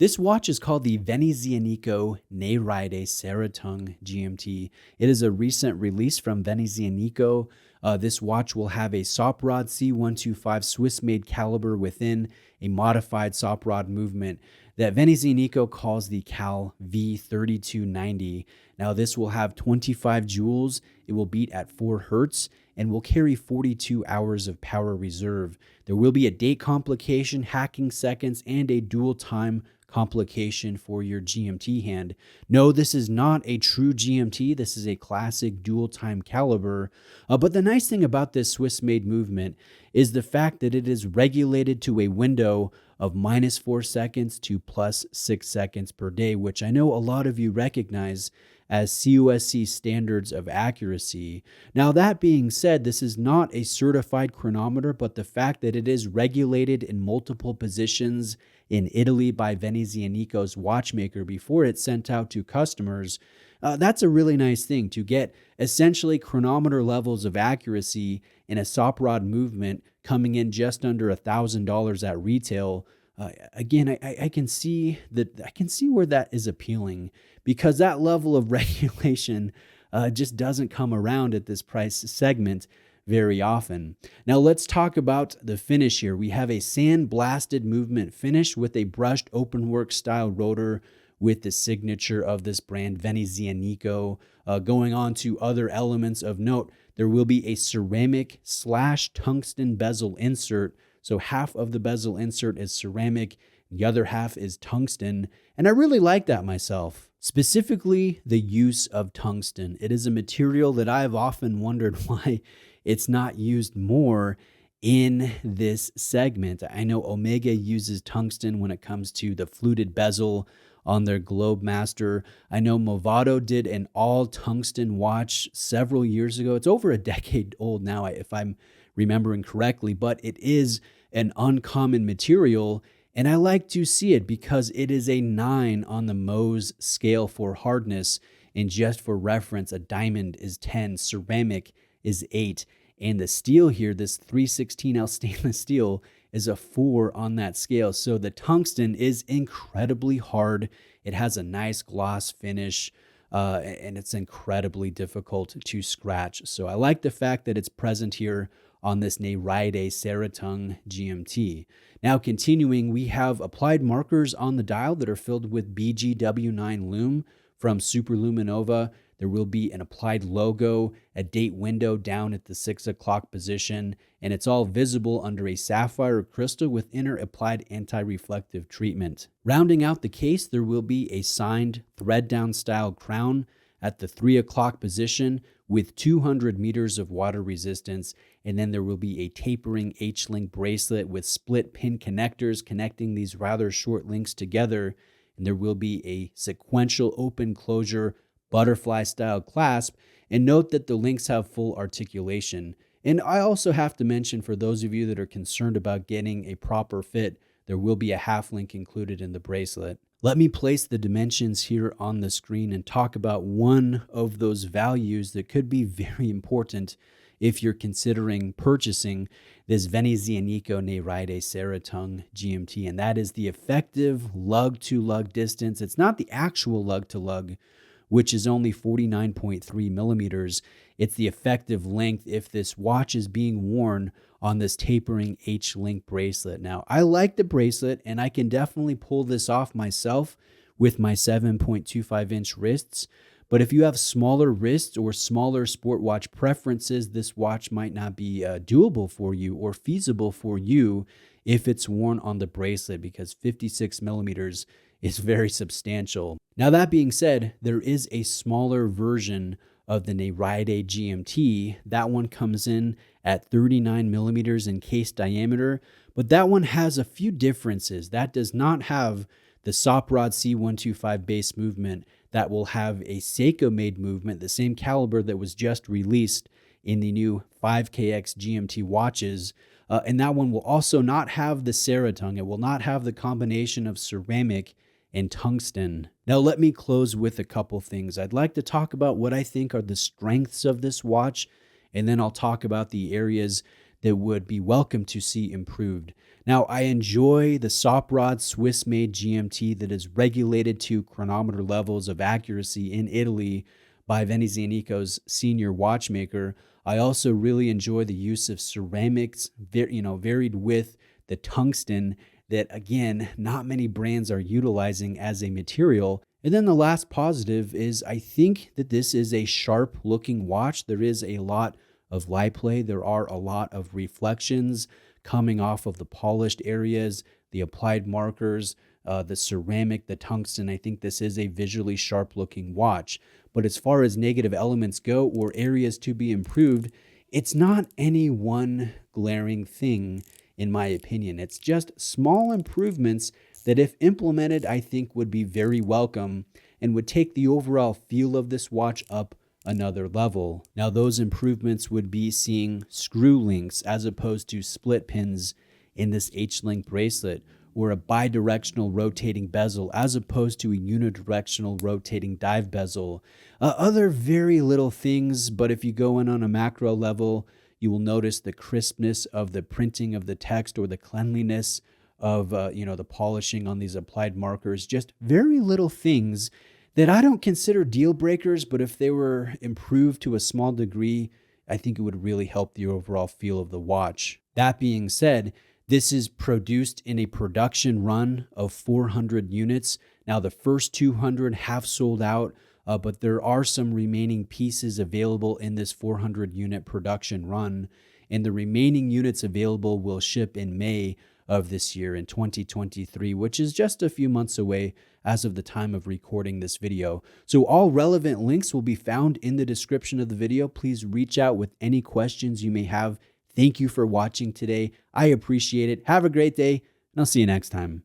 This watch is called the Venezianico Nereide Ceratung GMT. It is a recent release from Venezianico. This watch will have a Soprod C125 Swiss-made caliber within a modified Soprod movement that Venezianico calls the Cal V3290. Now this will have 25 joules, it will beat at 4 hertz, and will carry 42 hours of power reserve. There will be a date complication, hacking seconds, and a dual time complication for your GMT hand. No, this is not a true GMT. This is a classic dual time caliber. But the nice thing about this Swiss-made movement is the fact that it is regulated to a window of -4 seconds to +6 seconds per day, which I know a lot of you recognize as COSC standards of accuracy. Now, that being said, this is not a certified chronometer, but the fact that it is regulated in multiple positions in Italy by Venezianico's watchmaker before it's sent out to customers, that's a really nice thing to get essentially chronometer levels of accuracy in a Soprod movement coming in just under $1,000 at retail. Again, I can see where that is appealing, because that level of regulation just doesn't come around at this price segment very often. Now let's talk about the finish here. We have a sand-blasted movement finish with a brushed openwork style rotor with the signature of this brand, Venezianico. Going on to other elements of note, there will be a ceramic/tungsten bezel insert. So half of the bezel insert is ceramic, the other half is tungsten, and I really like that myself. Specifically, the use of tungsten. It is a material that I've often wondered why it's not used more in this segment. I know Omega uses tungsten when it comes to the fluted bezel on their Globemaster. I know Movado did an all tungsten watch several years ago. It's over a decade old now, if I'm remembering correctly, but it is an uncommon material, and I like to see it because it is a 9 on the Mohs scale for hardness. And just for reference, a diamond is 10, ceramic is 8, and the steel here, this 316L stainless steel, is a 4 on that scale. So the tungsten is incredibly hard. It has a nice gloss finish, and it's incredibly difficult to scratch. So I like the fact that it's present here on this Nereide Ceratung GMT. Now continuing, we have applied markers on the dial that are filled with BGW9 lume from Superluminova. There will be an applied logo, a date window down at the 6 o'clock position, and it's all visible under a sapphire crystal with inner applied anti-reflective treatment. Rounding out the case, there will be a signed thread down style crown at the 3 o'clock position with 200 meters of water resistance, and then there will be a tapering H-link bracelet with split pin connectors connecting these rather short links together, and there will be a sequential open closure butterfly style clasp, and note that the links have full articulation. And I also have to mention, for those of you that are concerned about getting a proper fit, there will be a half link included in the bracelet. Let me place the dimensions here on the screen and talk about one of those values that could be very important if you're considering purchasing this Venezianico Nereide Ceratung GMT, and that is the effective lug-to-lug distance. It's not the actual lug-to-lug, which is only 49.3 millimeters. It's the effective length if this watch is being worn on this tapering H-link bracelet. Now, I like the bracelet, and I can definitely pull this off myself with my 7.25-inch wrists. But if you have smaller wrists or smaller sport watch preferences, this watch might not be doable for you or feasible for you if it's worn on the bracelet, because 56 millimeters is very substantial. Now, that being said, there is a smaller version of the Nereide GMT. That one comes in at 39 millimeters in case diameter, but that one has a few differences. That does not have the Soprod C125 base movement. That will have a Seiko-made movement, the same caliber that was just released in the new 5KX GMT watches. And that one will also not have the Ceratung. It will not have the combination of ceramic and tungsten. Now let me close with a couple things. I'd like to talk about what I think are the strengths of this watch, and then I'll talk about the areas that would be welcome to see improved. Now, I enjoy the Soprod Swiss-made GMT that is regulated to chronometer levels of accuracy in Italy by Venezianico's senior watchmaker. I also really enjoy the use of ceramics, varied with the tungsten that, again, not many brands are utilizing as a material. And then the last positive is I think that this is a sharp looking watch. There is a lot of light play. There are a lot of reflections coming off of the polished areas, the applied markers, the ceramic, the tungsten. I think this is a visually sharp looking watch. But as far as negative elements go or areas to be improved, it's not any one glaring thing, in my opinion. It's just small improvements that, if implemented, I think would be very welcome and would take the overall feel of this watch up another level. Now, those improvements would be seeing screw links as opposed to split pins in this H-link bracelet, or a bidirectional rotating bezel as opposed to a unidirectional rotating dive bezel. Other very little things, but if you go in on a macro level, you will notice the crispness of the printing of the text or the cleanliness of the polishing on these applied markers. Just very little things that I don't consider deal breakers, but if they were improved to a small degree, I think it would really help the overall feel of the watch. That being said, this is produced in a production run of 400 units. Now, the first 200 have sold out, but there are some remaining pieces available in this 400 unit production run, and the remaining units available will ship in May of this year, in 2023, which is just a few months away as of the time of recording this video. So all relevant links will be found in the description of the video. Please reach out with any questions you may have. Thank you for watching today. I appreciate it. Have a great day, and I'll see you next time.